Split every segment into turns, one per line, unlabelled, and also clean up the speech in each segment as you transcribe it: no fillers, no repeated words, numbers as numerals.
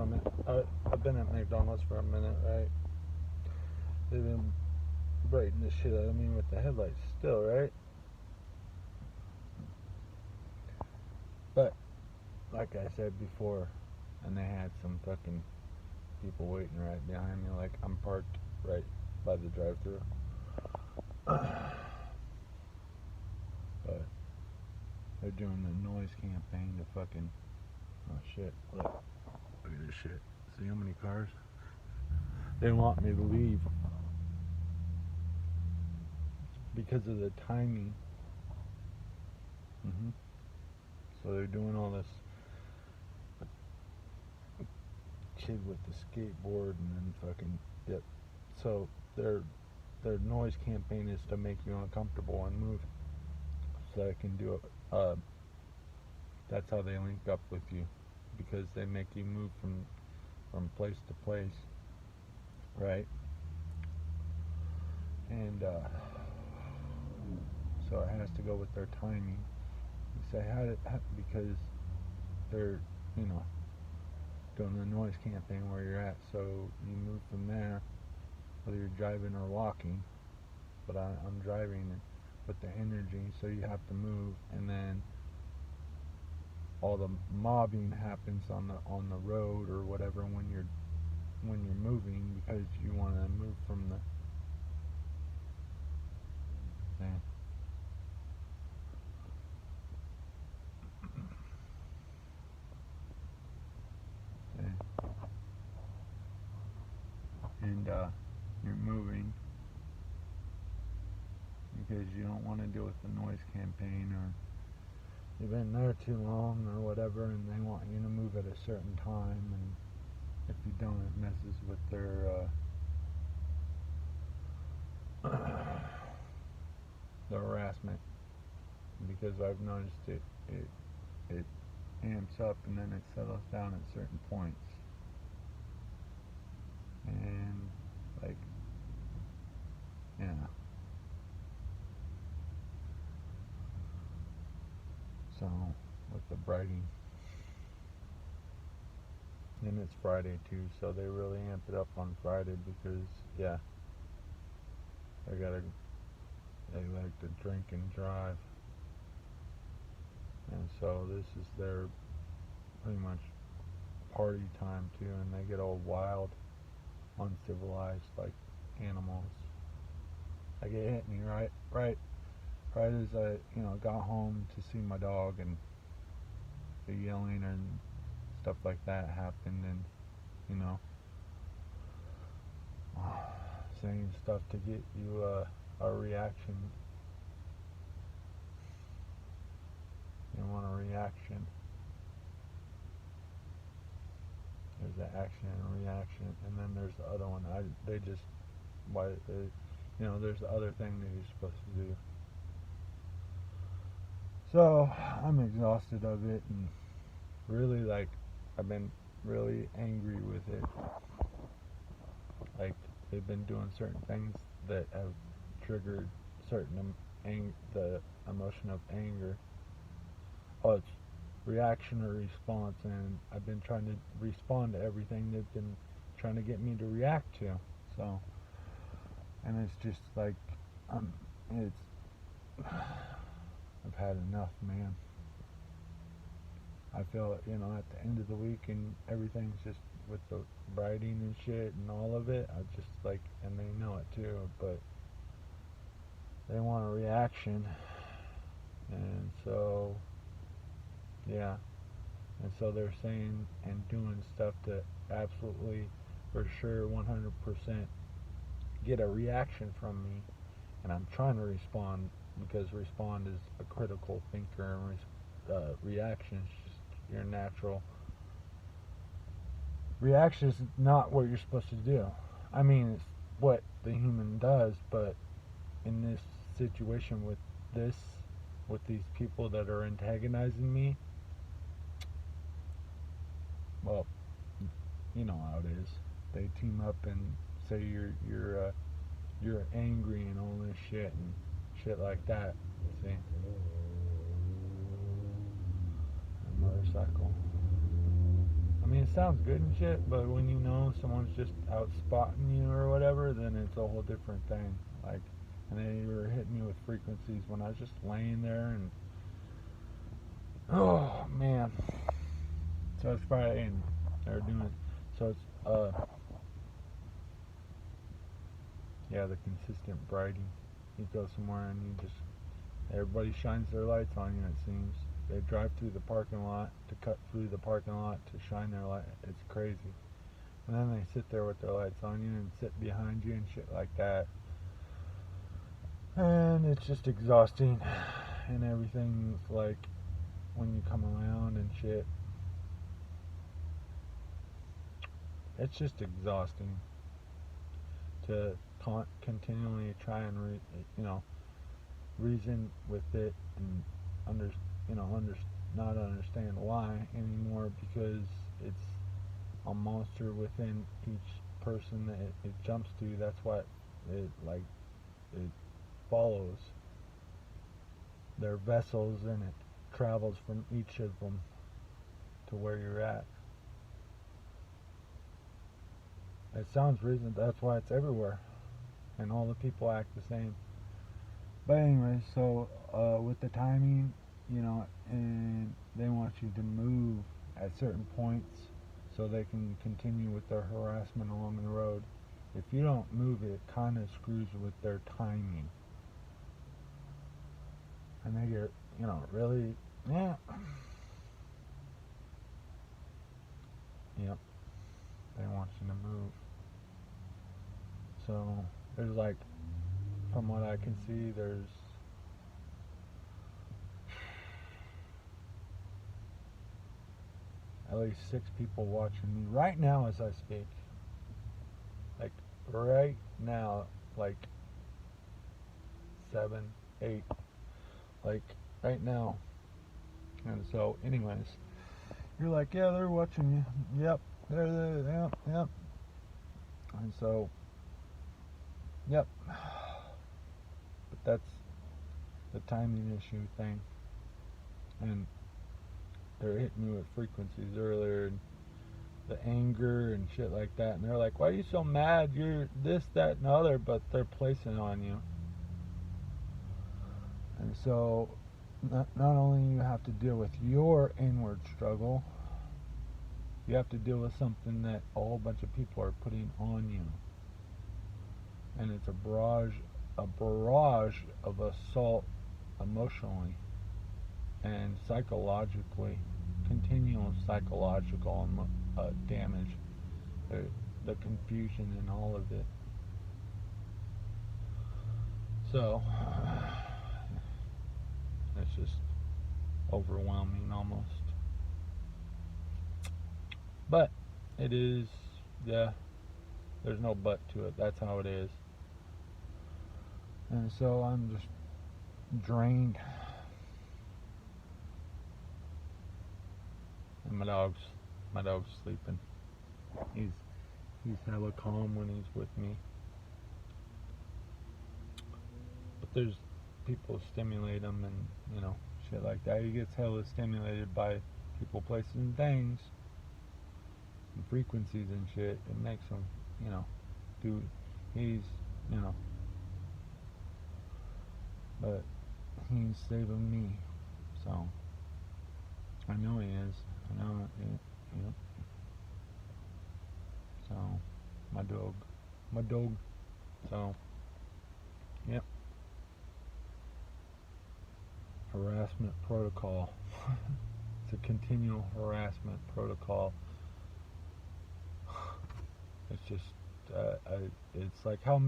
So I've been at McDonald's for a minute, right? They've been brightening the shit out of me with the headlights still, right? But like I said before, and they had some fucking people waiting right behind me, like I'm parked right by the drive-thru. But they're doing the noise campaign to fucking, oh shit, look at this shit. See how many cars? They want me to leave because of the timing. So they're doing all this kid with the skateboard and then fucking, yep. So their noise campaign is to make you uncomfortable and move so I can do it. That's how they link up with you, because they make you move from place to place, right? And so it has to go with their timing. You say because they're, you know, doing the noise campaign where you're at, so you move from there, whether you're driving or walking. But I'm driving with the energy, so you have to move, and then all the mobbing happens on the road or whatever when you're moving, because you want to move from the thing. And you're moving because you don't want to deal with the noise campaign, or you've been there too long or whatever, and they want you to move at a certain time, and if you don't, it messes with their the harassment, because I've noticed it amps up and then it settles down at certain points, and like, yeah. So with the brighting, and it's Friday too, so they really amp it up on Friday because, yeah, they like to drink and drive, and so this is their pretty much party time too, and they get all wild, uncivilized like animals. Like it hit me right as I, got home to see my dog, and the yelling and stuff like that happened, and saying stuff to get you a reaction. You want a reaction. There's the action and reaction, and then there's the other one. There's the other thing that you're supposed to do. So I'm exhausted of it, and really, like, I've been really angry with it. Like, they've been doing certain things that have triggered the emotion of anger. Oh, it's reaction or response, and I've been trying to respond to everything they've been trying to get me to react to. So, and it's just like, I've had enough, man. I feel, at the end of the week and everything's just with the writing and shit and all of it, I just like, and they know it too, but they want a reaction, and so, yeah, and so they're saying and doing stuff to absolutely, for sure, 100% get a reaction from me, and I'm trying to respond, because respond is a critical thinker, and reaction is just your natural. Reaction is not what you're supposed to do. I mean, it's what the human does, but in this situation with these people that are antagonizing me, well, you know how it is. They team up and say you're angry and all this shit and shit like that. See, a motorcycle. I mean, sounds good and shit, but when you know someone's just out spotting you or whatever, then it's a whole different thing. Like, and they were hitting me with frequencies when I was just laying there, and oh man. So it's Friday, and they're doing so it's yeah, the consistent brighting. You go somewhere and you just everybody shines their lights on you. It seems they drive through the parking lot to cut through the parking lot to shine their light. It's crazy. And then they sit there with their lights on you and sit behind you and shit like that. And it's just exhausting. And everything's like when you come around and shit. It's just exhausting to continually try and reason with it and not understand why anymore, because it's a monster within each person that it jumps to. That's what it follows. They're vessels, and it travels from each of them to where you're at. It sounds reasonable. That's why it's everywhere, and all the people act the same. But anyway, so with the timing, and they want you to move at certain points so they can continue with their harassment along the road. If you don't move, it kind of screws with their timing. And they get, really, yeah. Yep. They want you to move. So, there's like, from what I can see, there's at least 6 people watching me right now as I speak. Like, right now, like 7, 8, like right now. And so, anyways, you're like, yeah, they're watching you. Yep, they're there. Yep. And so, yep. But that's the timing issue thing. And they're hitting me with frequencies earlier, and the anger and shit like that. And they're like, why are you so mad? You're this, that, and the other. But they're placing on you. And so, not only you have to deal with your inward struggle, you have to deal with something that a whole bunch of people are putting on you. And it's a barrage of assault emotionally and psychologically, continual psychological damage, the confusion and all of it. So, it's just overwhelming almost. But it is, yeah, there's no but to it. That's how it is. And so I'm just drained. And my dog's sleeping. He's hella calm when he's with me. But there's people stimulate him and, shit like that. He gets hella stimulated by people, places, and things. And frequencies and shit. It makes him, he's, but he's saving me. So, I know he is. I know it. Yep. So, my dog. So, yep. Harassment protocol. It's a continual harassment protocol. It's just, it's like how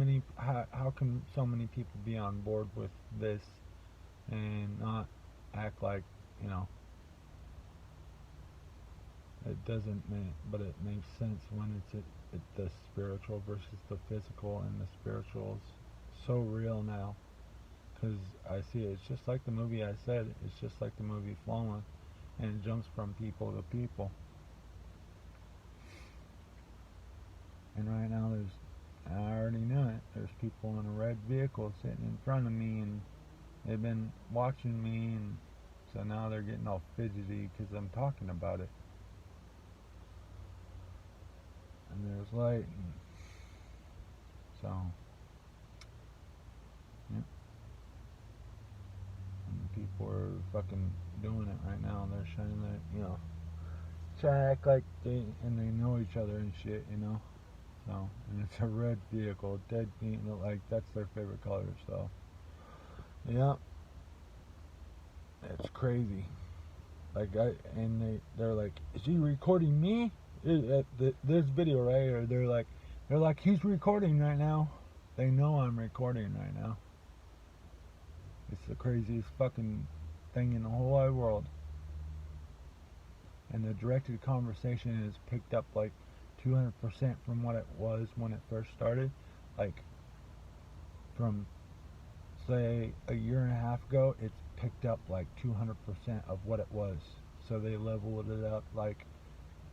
can so many people be on board with this and not act like, it doesn't but it makes sense when it's the spiritual versus the physical, and the spiritual is so real now, because I see it. It's just like the movie I said, it's just like the movie Fallen, and it jumps from people to people. And right now I already know it, there's people in a red vehicle sitting in front of me, and they've been watching me, and so now they're getting all fidgety because I'm talking about it. light. And so, yeah. And people are fucking doing it right now. They're shining their, trying to act like they know each other and shit, So, and it's a red vehicle, dead, like that's their favorite color. So, yeah, it's crazy. Like they're like, is he recording me? This video right here. They're like, he's recording right now. They know I'm recording right now. It's the craziest fucking thing in the whole wide world. And the directed conversation is picked up like 200% from what it was when it first started. Like from say a year and a half ago, it's picked up like 200% of what it was. So they leveled it up. Like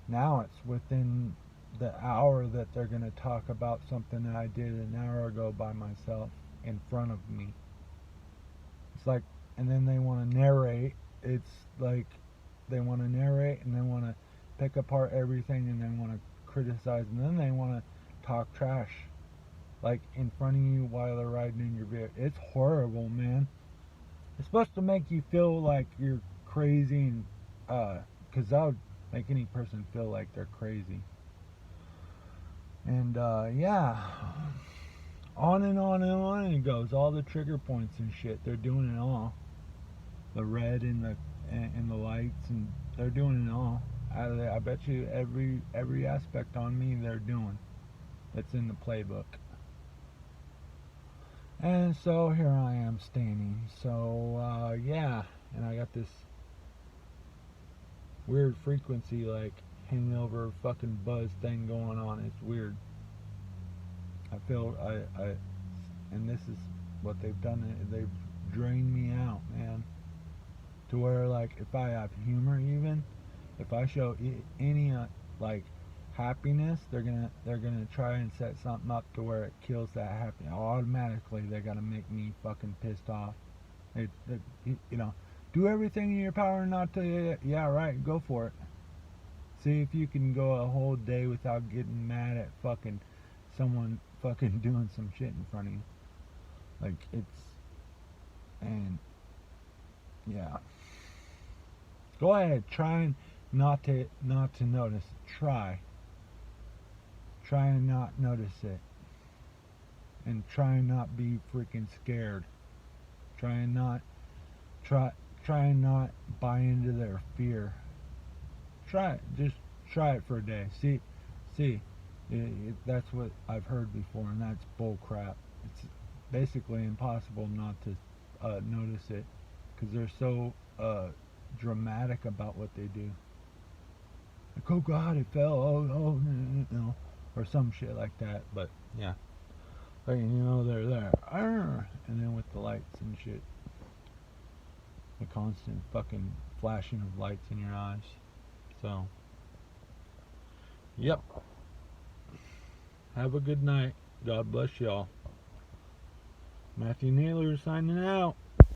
now it's within the hour that they're going to talk about something that I did an hour ago by myself in front of me. It's like, and then they want to narrate. It's like they want to narrate and they want to pick apart everything and they want to criticize and then they want to talk trash like in front of you while they're riding in your vehicle. It's horrible, man. It's supposed to make you feel like you're crazy and because that would make any person feel like they're crazy. And yeah, on and on and on it goes. All the trigger points and shit, they're doing it all. The red and the lights, and they're doing it all. I bet you every aspect on me they're doing. That's in the playbook. And so here I am standing. So yeah, and I got this weird frequency like hanging over fucking buzz thing going on. It's weird. I feel and this is what they've done. They've drained me out, man. To where like if I have humor, even if I show any like happiness, they're gonna try and set something up to where it kills that happiness. Automatically, they're gonna make me fucking pissed off. Do everything in your power not to. Yeah, right. Go for it. See if you can go a whole day without getting mad at fucking someone fucking doing some shit in front of you. Like and yeah. Go ahead, try not to notice. Try and not notice it, and try and not be freaking scared. Try and not buy into their fear. Try it. Just try it for a day. See. That's what I've heard before, and that's bull crap. It's basically impossible not to notice it because they're so dramatic about what they do. Like, oh God, it fell. Oh, no, or some shit like that. But yeah, but they're there, and then with the lights and shit, the constant fucking flashing of lights in your eyes. So, yep. Have a good night. God bless y'all. Matthew Naylor signing out.